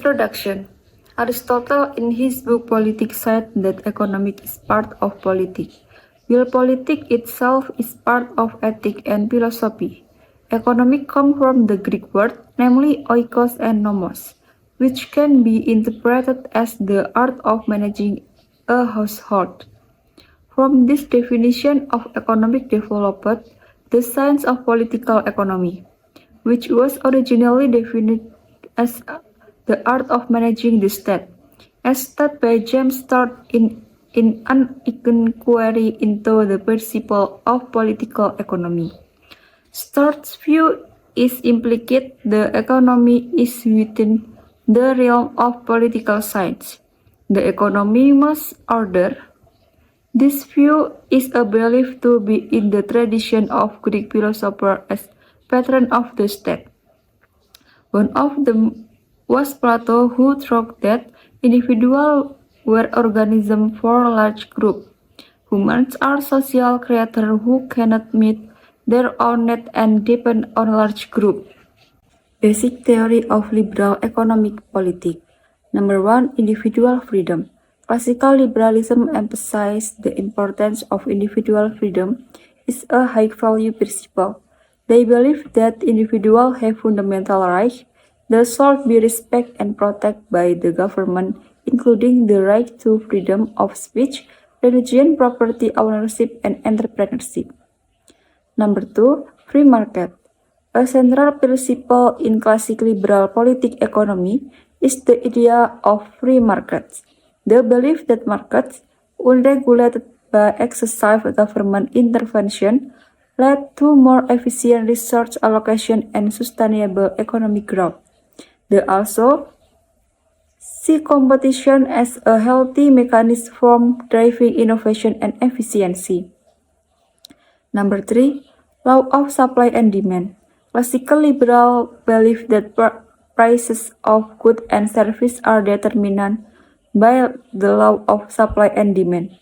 Introduction. Aristotle in his book Politics said that economic is part of politics, while politics itself is part of ethics and philosophy. Economic comes from the Greek word, namely oikos and nomos, which can be interpreted as the art of managing a household. From this definition of economic developed the science of political economy, which was originally defined as the art of managing the state, as stated by James Start in an inquiry into the principle of political economy. Start's view is implicit the economy is within the realm of political science. The economy must order. This view is believed to be in the tradition of Greek philosophers as patron of the state. One of them was Plato, who thought that individuals were organisms for large groups. Humans are social creatures who cannot meet their own needs and depend on large groups. Basic theory of liberal economic politics. Number 1. Individual freedom. Classical liberalism emphasizes the importance of individual freedom is a high-value principle. They believe that individuals have fundamental rights that should be respected and protected by the government, including the right to freedom of speech, religion, property ownership, and entrepreneurship. Number 2. Free market. A central principle in classic liberal political economy is the idea of free markets. The belief that markets, unregulated by excessive government intervention, led to more efficient resource allocation and sustainable economic growth. They also see competition as a healthy mechanism for driving innovation and efficiency. Number 3. Law of supply and demand. Classical liberal believe that prices of goods and services are determined by the law of supply and demand.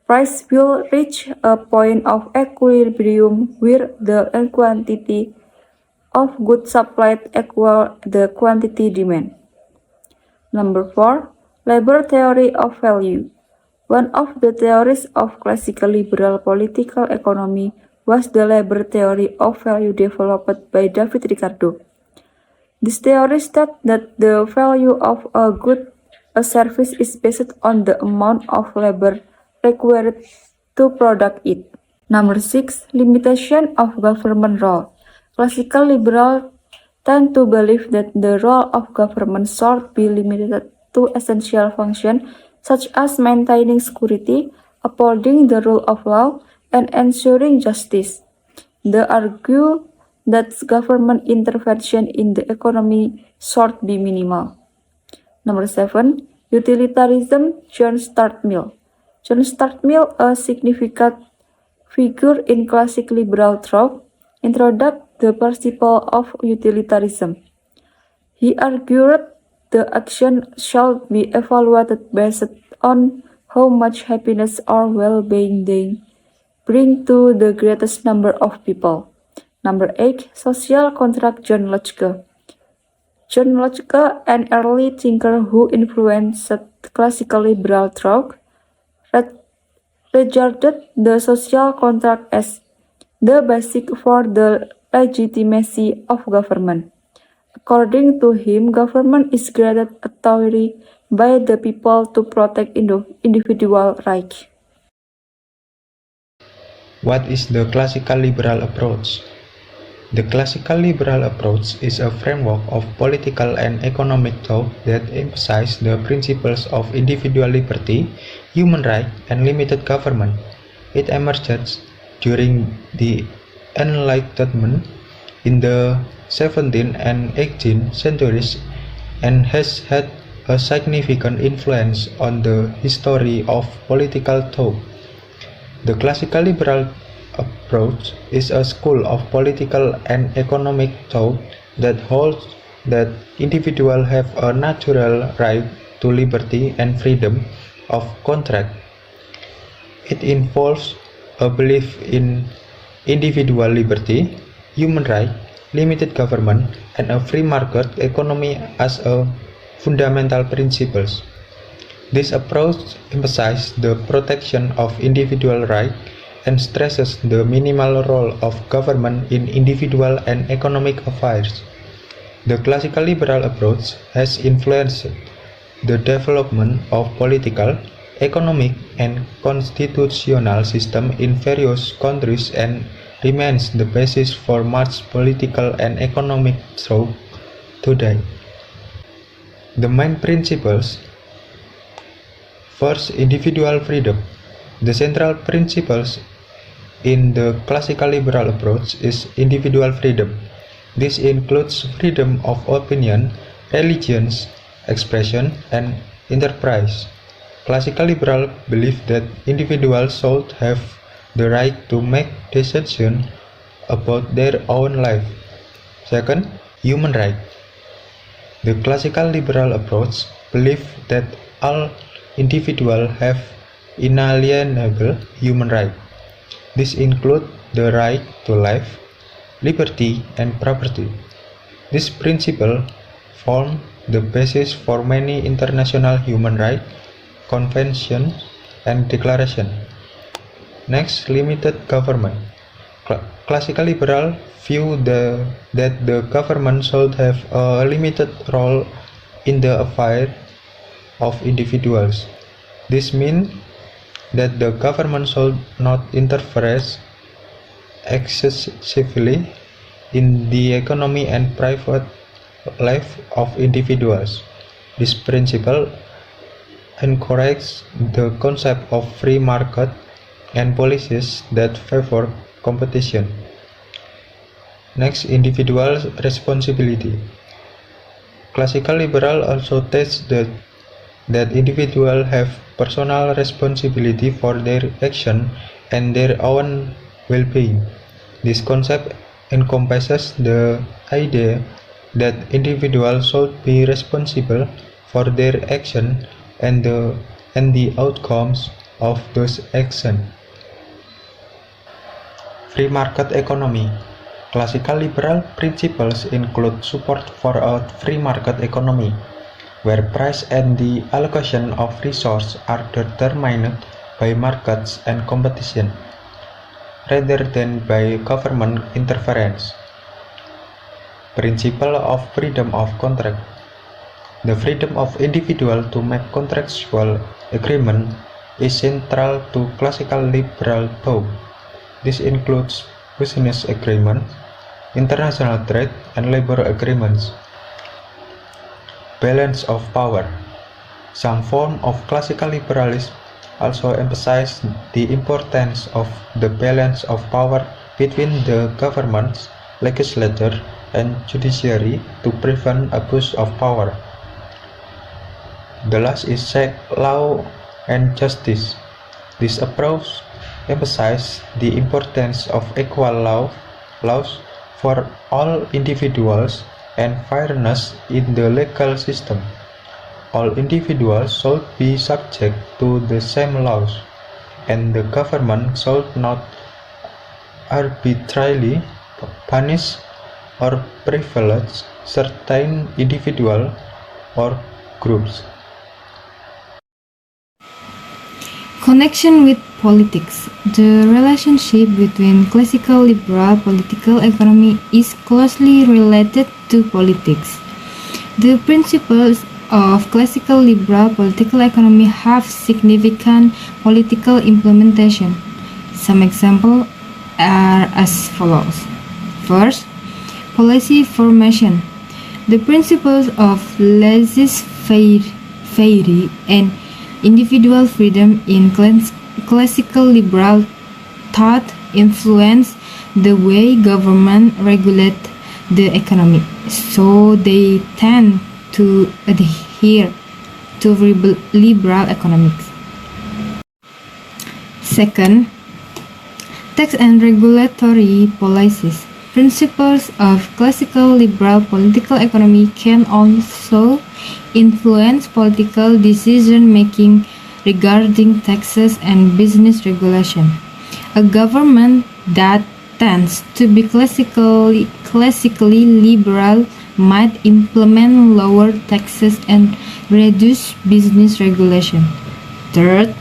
Price will reach a point of equilibrium where the quantity of goods supplied equal the quantity demand. Number 4. Labor theory of value. One of the theories of classical liberal political economy was the labor theory of value developed by David Ricardo. This theory states that the value of a good a service is based on the amount of labor required to produce it. Number 6. Limitation of government role. Classical liberals tend to believe that the role of government should be limited to essential functions such as maintaining security, upholding the rule of law, and ensuring justice. They argue that government intervention in the economy should be minimal. Number 7. Utilitarianism. John Stuart Mill. John Stuart Mill, a significant figure in classic liberal thought, introduced the principle of utilitarianism. He argued the action should be evaluated based on how much happiness or well-being they bring to the greatest number of people. Number 8. Social contract. John Locke. John Locke, an early thinker who influenced classical liberal thought, regarded the social contract as the basis for the legitimacy of government. According to him, government is granted authority by the people to protect individual rights. What is the classical liberal approach? The classical liberal approach is a framework of political and economic thought that emphasizes the principles of individual liberty, human rights, and limited government. It emerged during the Enlightenment in the 17th and 18th centuries and has had a significant influence on the history of political thought. The classical liberal approach is a school of political and economic thought that holds that individuals have a natural right to liberty and freedom of contract. It involves a belief in individual liberty, human rights, limited government, and a free market economy as a fundamental principles. This approach emphasizes the protection of individual rights and stresses the minimal role of government in individual and economic affairs. The classical liberal approach has influenced the development of political, economic, and constitutional systems in various countries and remains the basis for much political and economic thought today. The main principles. First, individual freedom. The central principles in the classical liberal approach is individual freedom. This includes freedom of opinion, religions, expression, and enterprise. Classical liberal believe that individuals should have the right to make decisions about their own life. Second, human rights. The classical liberal approach believes that all individuals have inalienable human rights. This includes the right to life, liberty, and property. This principle forms the basis for many international human rights conventions and declarations. Next, limited government. Classical liberal view that the government should have a limited role in the affairs of individuals. This means that the government should not interfere excessively in the economy and private life of individuals. This principle encourages the concept of free market and policies that favor competition. Next, individual responsibility. Classical liberal also teaches that individuals have personal responsibility for their action and their own well-being. This concept encompasses the idea that individuals should be responsible for their action and the outcomes of those actions. Free market economy. Classical liberal principles include support for a free market economy, where price and the allocation of resources are determined by markets and competition, rather than by government interference. Principle of freedom of contract. The freedom of individual to make contractual agreement is central to classical liberal thought. This includes business agreements, international trade, and labor agreements. Balance of power. Some forms of classical liberalism also emphasize the importance of the balance of power between the government, legislature, and judiciary to prevent abuse of power. The last is law and justice. This approach emphasizes the importance of equal laws for all individuals and fairness in the legal system. All individuals should be subject to the same laws, and the government should not arbitrarily punish or privilege certain individuals or groups. Connection with politics. The relationship between classical liberal political economy is closely related to politics. The principles of classical liberal political economy have significant political implementation. Some examples are as follows. First, policy formation. The principles of laissez-faire and individual freedom in classical liberal thought influence the way government regulate the economy, so they tend to adhere to liberal economics. Second, tax and regulatory policies. Principles of classical liberal political economy can also influence political decision-making regarding taxes and business regulation. A government that tends to be classically liberal might implement lower taxes and reduce business regulation. Third,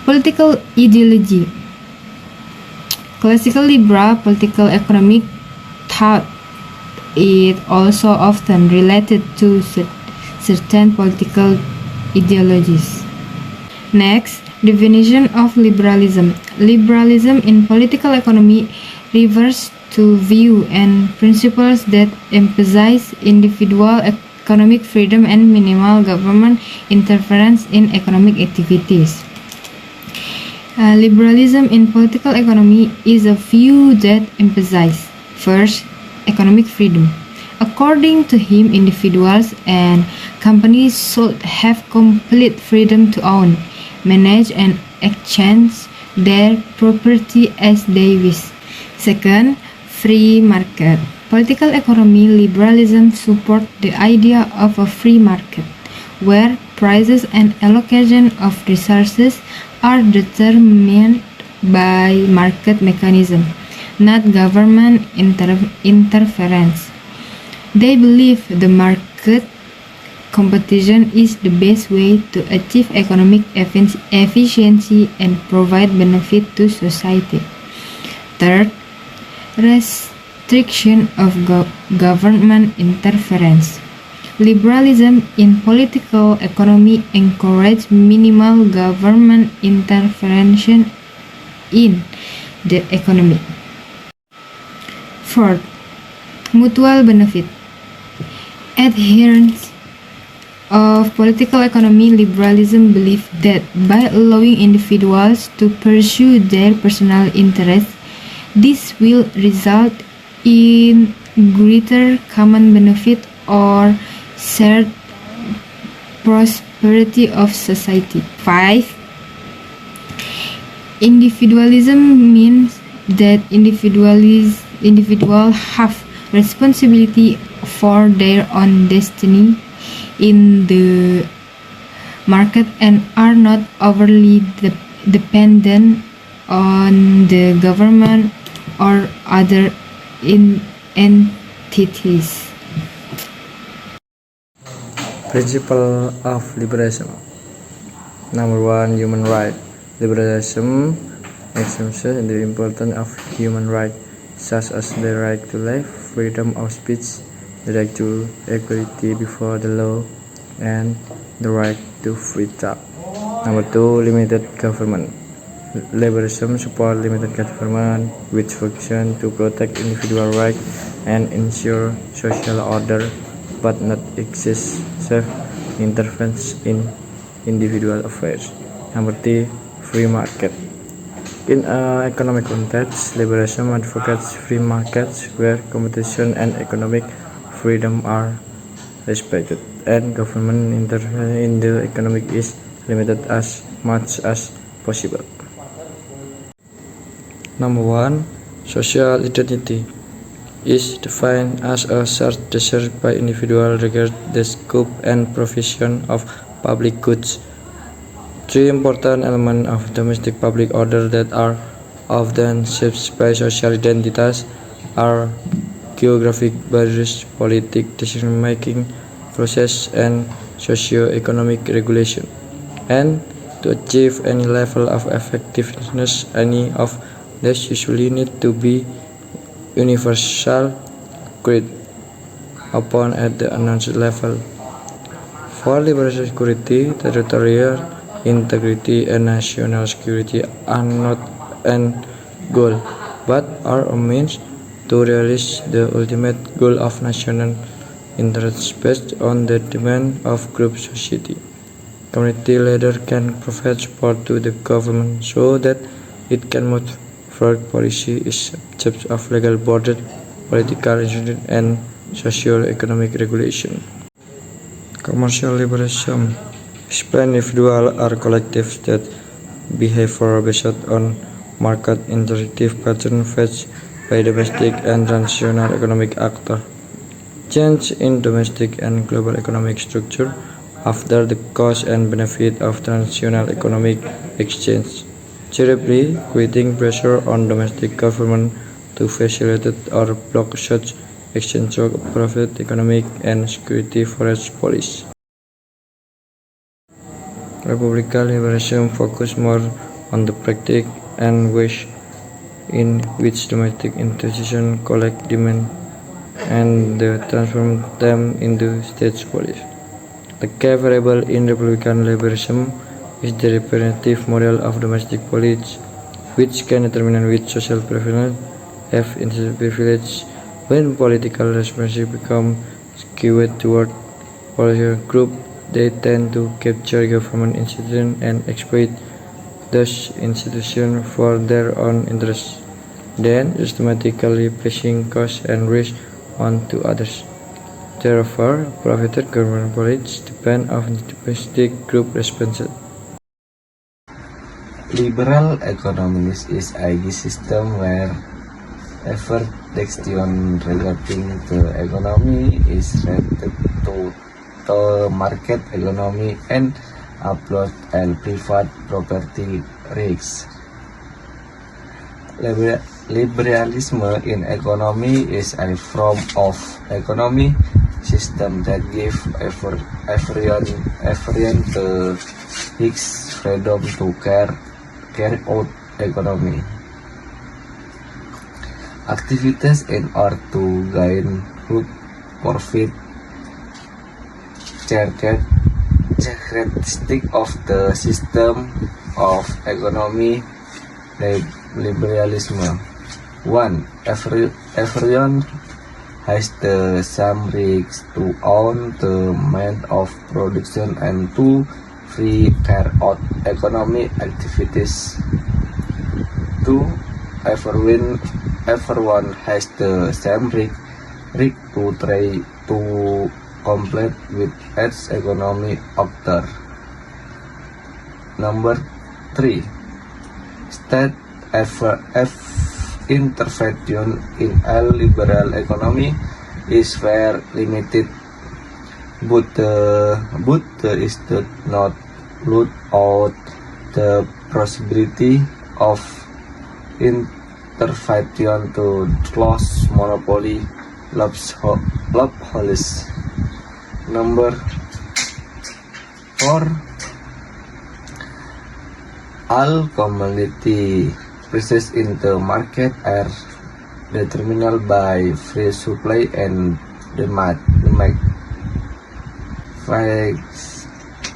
political ideology. Classical liberal political economic thought is also often related to certain political ideologies. Next, definition of liberalism. Liberalism in political economy refers to view and principles that emphasize individual economic freedom and minimal government interference in economic activities. Liberalism in political economy is a view that emphasizes, first, economic freedom. According to him, individuals and companies should have complete freedom to own, manage, and exchange their property as they wish. Second, free market. Political economy liberalism supports the idea of a free market, where prices and allocation of resources are determined by market mechanism, not government interference. They believe the market competition is the best way to achieve economic efficiency and provide benefit to society. Third, restriction of government interference. Liberalism in political economy encourages minimal government intervention in the economy. Fourth, mutual benefit. Adherents of political economy liberalism believe that by allowing individuals to pursue their personal interests, this will result in greater common benefit or shared prosperity of society. 5. Individualism means that individuals have responsibility for their own destiny in the market and are not overly dependent on the government or other entities. Principle of liberalism. Number 1, human right. Liberalism emphasizes the importance of human rights, such as the right to life, freedom of speech, the right to equality before the law, and the right to free thought. Number 2, limited government. Liberalism supports limited government, which function to protect individual rights and ensure social order, but not excessive interference in individual affairs. Number 3, free market. In an economic context, liberalism advocates free markets where competition and economic freedom are respected, and government intervention in the economy is limited as much as possible. Number 1, social identity is defined as a shared desire by individuals regarding the scope and provision of public goods. 3 important elements of domestic public order that are often shaped by social identities are geographic barriers, political decision-making process, and socio-economic regulation. And to achieve any level of effectiveness, any of these usually need to be universal agreed upon at the announced level. For liberal security, territorial integrity, and national security are not an goal, but are a means to realize the ultimate goal of national interests based on the demand of group society. Community leaders can provide support to the government so that it can move forward policy is subject of legal border, political institution, and socio-economic regulation. Commercial liberalism explains individual or collectives that behavior based on market interactive patterns fetched by domestic and transnational economic actors. Change in domestic and global economic structure after the cost and benefit of transnational economic exchange, thereby creating pressure on domestic government to facilitate or block such exchange of private economic and security forest policy. Republican liberalism focused more on the practice and ways in which domestic institutions collect demand and transform them into state policy. The key variable in Republican liberalism is the representative model of domestic policy, which can determine which social preferences have instead privilege. When political responsibility become skewed toward political groups, they tend to capture government institutions and exploit those institutions for their own interests, then systematically passing costs and risk on to others. Therefore, private government policies depend on the domestic group responses. Liberal economy is a system where every decision regarding the economy is related to the market economy and upload and private property risks. Liberalism in economy is a form of economy system that give everyone the his freedom to carry out economy activities in order to gain good profit. Characteristic of the system of economy liberalism. 1. Everyone has the same rights to own the means of production and to free carry out economic activities. 2. Everyone has the same right to try to compete with its economic actor. Number 3. State intervention in a liberal economy is very limited, but is not rule out the possibility of intervention to close monopoly loopholes. Number 4. All commodity prices in the market are determined by free supply and demand.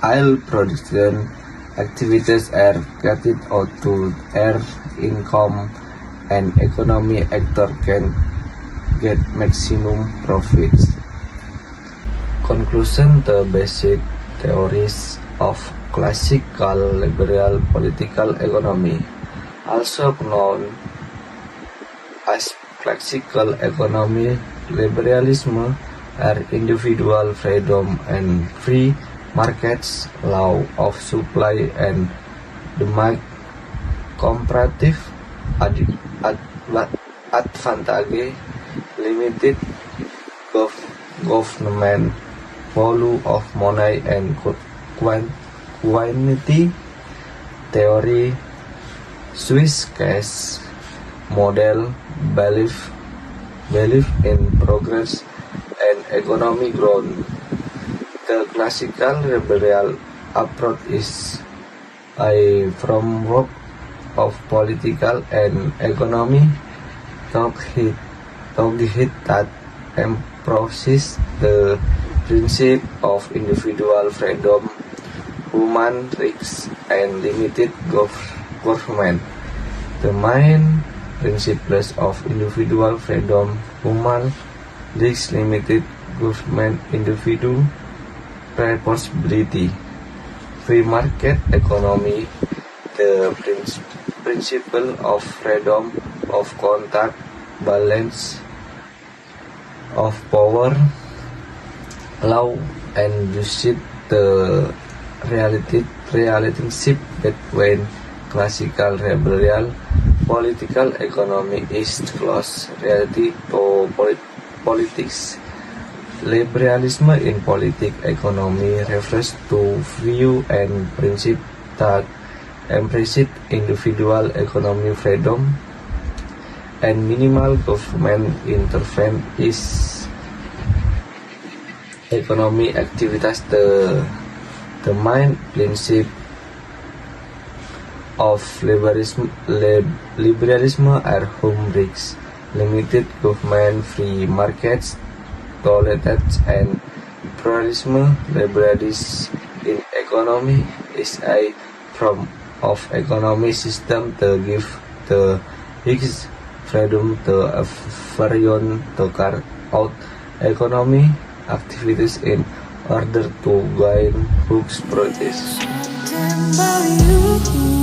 All production activities are carried out to earn income, and economic actor can get maximum profits. Conclusion: the basic theories of classical liberal political economy, also known as classical economy liberalism, are individual freedom and free markets, law of supply and demand, comparative advantage, limited government, value of money and quantity theory, Swiss case model, belief in progress and economic growth. The classical liberal approach is a framework of political and economy taught that emphasizes the principle of individual freedom, human rights, and limited government. The main principles of individual freedom, human rights, limited government, individual responsibility, free market economy, the principle of freedom of contact, balance of power, law and justice, the relationship between classical liberal political economy is close related to politics. Liberalism in political economy refers to view and principle that embrace individual economic freedom and minimal government intervention is economic activities. The main principle of liberalism are home risks, limited government, free markets, tolerance, and pluralism. Liberalism in economy is a form of economic system to give the high freedom to everyone to carry out economic activities in order to gain goods products. Something about you